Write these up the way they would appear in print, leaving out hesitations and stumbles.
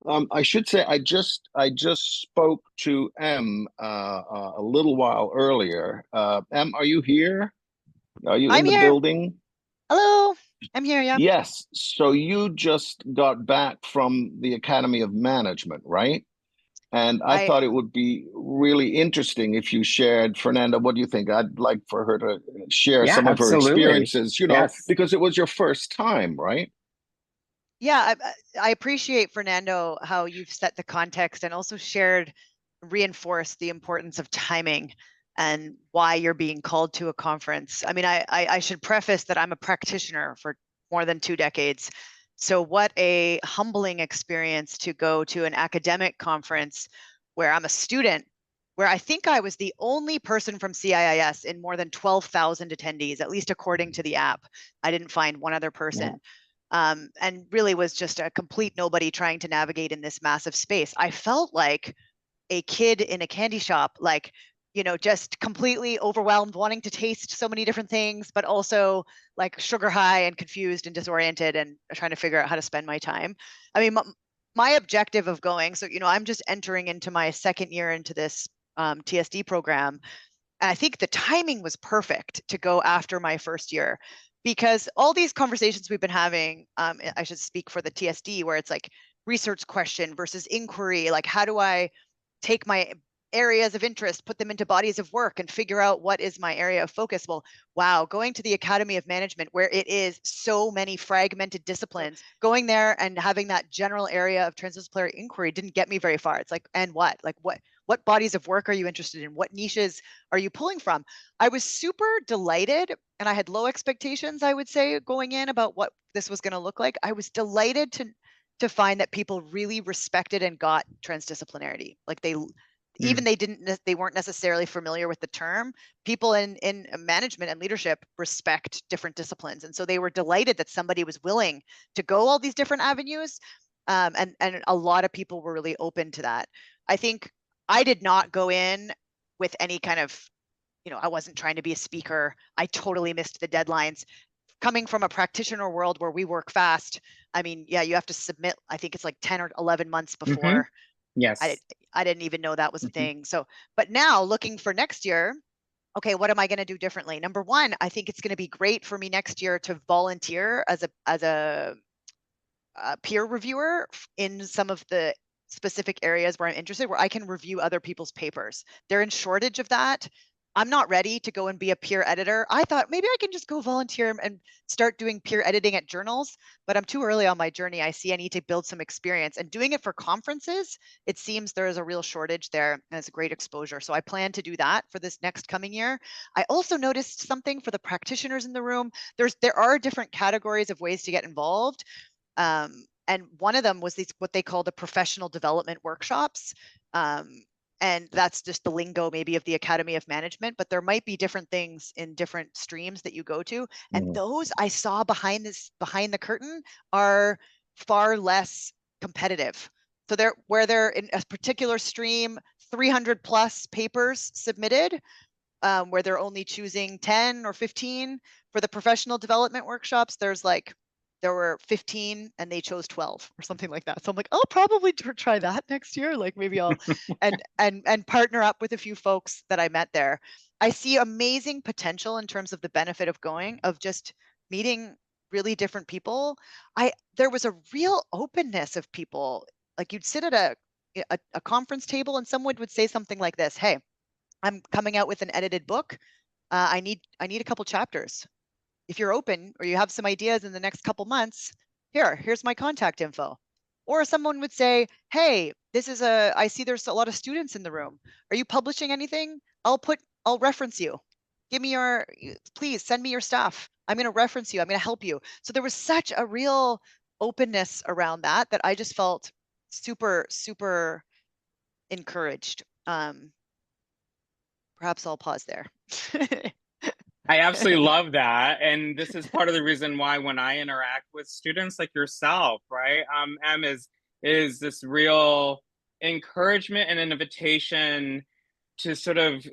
I should say I just spoke to Em a little while earlier. Em, are you here? Are you in I'm the here. building? Hello. I'm here, yeah. Yes. So you just got back from the Academy of Management, right? And I I thought it would be really interesting if you shared, Fernanda, what do you think? I'd like for her to share Yeah, some of her absolutely. experiences, Yes. because it was your first time, right? yeah, I appreciate Fernando how you've set the context and also reinforced the importance of timing and why you're being called to a conference. I mean, I should preface that I'm a practitioner for more than 2 decades. So what a humbling experience to go to an academic conference where I'm a student, where I think I was the only person from CIIS in more than 12,000 attendees, at least according to the app. I didn't find one other Yeah. person. And really was just a complete nobody trying to navigate in this massive space. I felt like a kid in a candy shop, like, just completely overwhelmed, wanting to taste so many different things, but also like sugar high and confused and disoriented and trying to figure out how to spend my time. I mean, my objective of going, so, I'm just entering into my second year into this TSD program. And I think the timing was perfect to go after my first year because all these conversations we've been having, I should speak for the TSD, where it's like research question versus inquiry. Like, how do I take my areas of interest, put them into bodies of work, and figure out what is my area of focus? Well, wow, going to the Academy of Management, where it is so many fragmented disciplines, going there and having that general area of transdisciplinary inquiry didn't get me very far. It's like, and what? Like, what bodies of work are you interested in? What niches are you pulling from? I was super delighted, and I had low expectations, I would say, going in about what this was going to look like. I was delighted to find that people really respected and got transdisciplinarity. Like even Mm. they weren't necessarily familiar with the term. People in management and leadership respect different disciplines, and so they were delighted that somebody was willing to go all these different avenues. And a lot of people were really open to that. I think I did not go in with any kind of, I wasn't trying to be a speaker. I totally missed the deadlines. Coming from a practitioner world where we work fast, I mean, yeah, you have to submit, I think it's like 10 or 11 months Hmm. before. I Yes. I didn't even know that was a Hmm. thing. So, but now looking for next year, okay, what am I going to do differently? Number one, I think it's going to be great for me next year to volunteer as a peer reviewer in some of the specific areas where I'm interested, where I can review other people's papers. They're in shortage of that. I'm not ready to go and be a peer editor. I thought maybe I can just go volunteer and start doing peer editing at journals, but I'm too early on my journey. I see I need to build some experience, and doing it for conferences, it seems there is a real shortage there and it's a great exposure. So I plan to do that for this next coming year. I also noticed something for the practitioners in the room. There are different categories of ways to get involved. And one of them was these what they call the professional development workshops. Um, and that's just the lingo maybe of the Academy of Management, but there might be different things in different streams that you go to. And Mhm. those I saw behind the curtain are far less competitive. So they're in a particular stream, 300 plus papers submitted, where they're only choosing 10 or 15. For the professional development workshops, there were 15 and they chose 12 or something like that. So I'm like, I'll probably try that next year. Like maybe I'll and partner up with a few folks that I met there. I see amazing potential in terms of the benefit of going, of just meeting really different people. There was a real openness of people. Like you'd sit at a conference table and someone would say something like this: "Hey, I'm coming out with an edited book. I need a couple chapters. If you're open or you have some ideas in the next couple months, here's my contact info." Or someone would say, "Hey, I see there's a lot of students in the room. Are you publishing anything? I'll reference you. Please send me your stuff. I'm going to reference you. I'm going to help you." So there was such a real openness around that I just felt super, super encouraged. Perhaps I'll pause there. I absolutely love that. And this is part of the reason why when I interact with students like yourself, right? Em is this real encouragement and an invitation to sort of,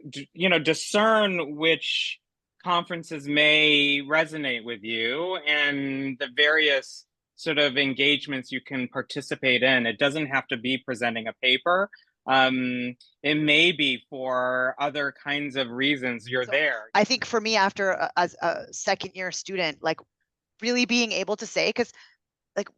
discern which conferences may resonate with you and the various sort of engagements you can participate in. It doesn't have to be presenting a paper. It may be for other kinds of reasons you're there. I think for me, after as a second year student, like really being able to say, because like,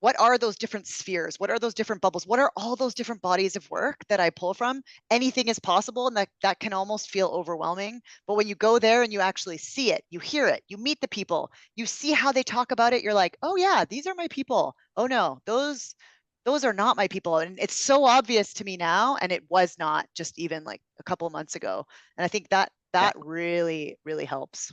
what are those different spheres? What are those different bubbles? What are all those different bodies of work that I pull from? Anything is possible, and that can almost feel overwhelming. But when you go there and you actually see it, you hear it, you meet the people, you see how they talk about it, you're like, oh yeah, these are my people. Oh no, those are not my people. And it's so obvious to me now, and it was not just even like a couple of months ago. And I think that really, really helps.